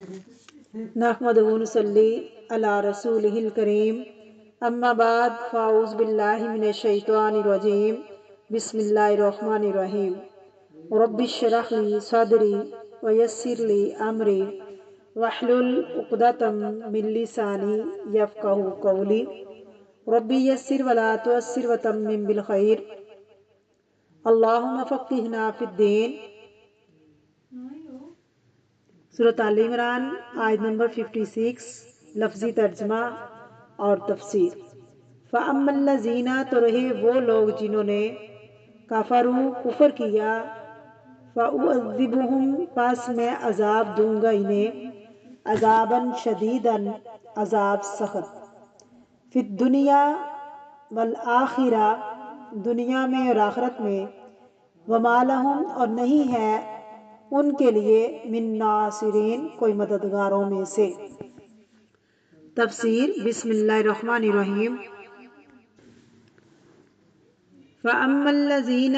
نحمدہ و نصلی علی رسولہ الکریم اما بعد فاعوذ باللہ من الشیطان الرجیم بسم اللہ الرحمن الرحیم رب اشرح لی صدری ویسر لی امری واحلل عقدۃ من لسانی یفقہوا قولی ربی یسر ولا تعسر وتمم بالخیر اللہم فقہنا فی الدین۔ سورۃ آل عمران آیت نمبر 56، لفظی ترجمہ اور تفسیر۔ فَأَمَّا الَّذِينَ، تو رہے وہ لوگ جنہوں نے کفروا کفر کیا، فَأُعَذِّبُهُمْ، پس میں عذاب دوں گا انہیں، عذابًا شدیداً، عذاب سخت، فی الدنیا والآخرہ، دنیا میں اور آخرت میں، وَمَا لَهُمْ، اور نہیں ہے ان کے لیے، من ناصرین، کوئی مددگاروں میں سے۔ تفسیر۔ بسم اللہ الرحمن الرحیم۔ فَأَمَّا الَّذِينَ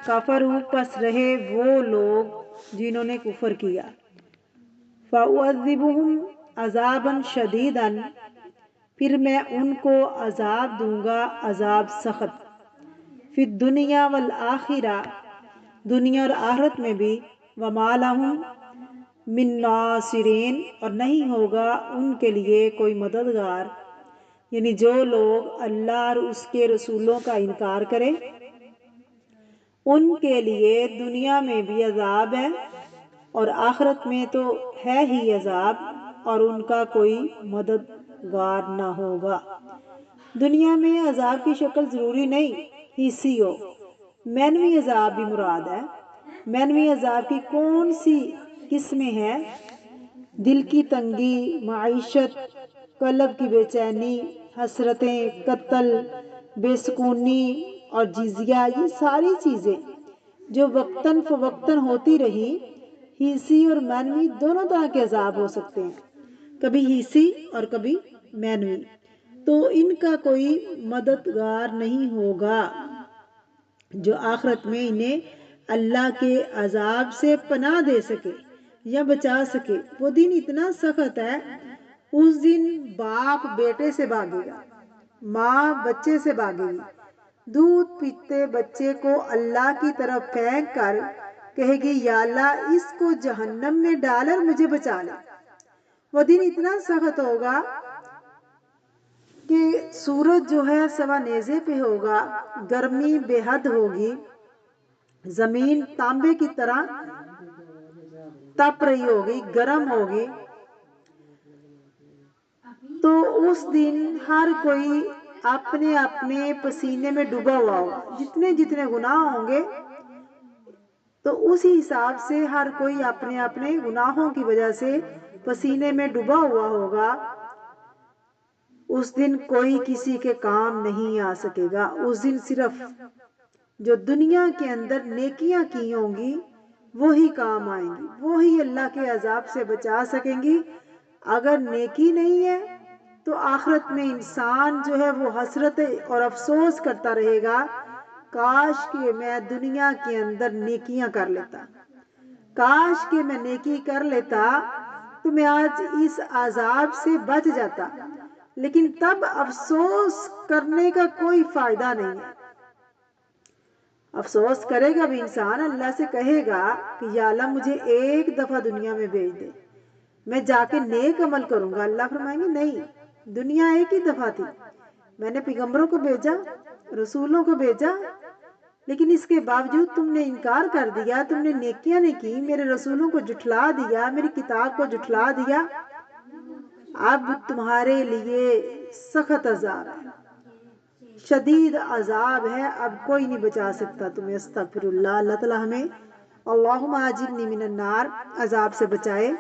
كَفَرُوا، پس رہے وہ لوگ جنہوں نے کفر کیا، فَأُعَذِّبُهُمْ عَذَابًا شَدِيدًا، پھر میں ان کو عذاب دوں گا، عذاب سخت، فی الدنیا والآخرہ، دنیا اور آخرت میں بھی، وَمَا لَهُمْ من ناصرین، اور نہیں ہوگا ان کے لیے کوئی مددگار، یعنی جو لوگ اللہ اور اس کے رسولوں کا انکار کریں ان کے لیے دنیا میں بھی عذاب ہے اور آخرت میں تو ہے ہی عذاب، اور ان کا کوئی مددگار نہ ہوگا۔ دنیا میں عذاب کی شکل ضروری نہیں حصی ہو، معنوی عذاب بھی مراد ہے۔ معنوی عذاب کی کون سی قسمیں ہیں؟ دل کی تنگی، معیشت، قلب کی بے چینی، حسرتیں، قتل، بے سکونی اور جزیہ، یہ ساری چیزیں جو وقتاً فوقتاً ہوتی رہی، حسی اور معنوی دونوں طرح کے عذاب ہو سکتے ہیں، کبھی حسی اور کبھی معنوی، تو ان کا کوئی مددگار نہیں ہوگا جو آخرت میں انہیں اللہ کے عذاب سے پناہ دے سکے یا بچا سکے۔ وہ دن اتنا سخت ہے، اس دن باپ بیٹے سے بھاگے گا، ماں بچے سے بھاگے گی، دودھ پیتے بچے کو اللہ کی طرف پھینک کر کہے گی یا اللہ اس کو جہنم میں ڈال اور مجھے بچا لے۔ وہ دن اتنا سخت ہوگا کہ سورج جو ہے سوا نیزے پہ ہوگا، گرمی بے حد ہوگی، زمین تانبے کی طرح تپ رہی ہوگی، گرم ہوگی، تو اس دن ہر کوئی اپنے اپنے پسینے میں ڈوبا ہوا ہوگا، جتنے جتنے گناہ ہوں گے تو اسی حساب سے ہر کوئی اپنے اپنے گناہوں کی وجہ سے پسینے میں ڈوبا ہوا ہوگا۔ اس دن کوئی کسی کے کام نہیں آ سکے گا۔ اس دن صرف جو دنیا کے اندر نیکیاں کی ہوں گی وہی کام آئیں گی، وہی اللہ کے عذاب سے بچا سکیں گی۔ اگر نیکی نہیں ہے تو آخرت میں انسان جو ہے وہ حسرت اور افسوس کرتا رہے گا، کاش کہ میں دنیا کے اندر نیکیاں کر لیتا، کاش کہ میں نیکی کر لیتا تو میں آج اس عذاب سے بچ جاتا، لیکن تب افسوس کرنے کا کوئی فائدہ نہیں ہے۔ افسوس کرے گا بھی انسان، اللہ سے کہے گا کہ یا اللہ مجھے ایک دفعہ دنیا میں بھیج دے، میں جا کے نیک عمل کروں گا۔ اللہ فرمائیں گے نہیں، دنیا ایک ہی دفعہ تھی، میں نے پیغمبروں کو بھیجا، رسولوں کو بھیجا، لیکن اس کے باوجود تم نے انکار کر دیا، تم نے نیکیاں نہیں کی، میرے رسولوں کو جھٹلا دیا، میری کتاب کو جھٹلا دیا، اب تمہارے لیے سخت عذاب ہے، شدید عذاب ہے، اب کوئی نہیں بچا سکتا تمہیں۔ استغفر اللہ۔ اللہ تعالی ہمیں اللہم اجرنی من النار، عذاب سے بچائے۔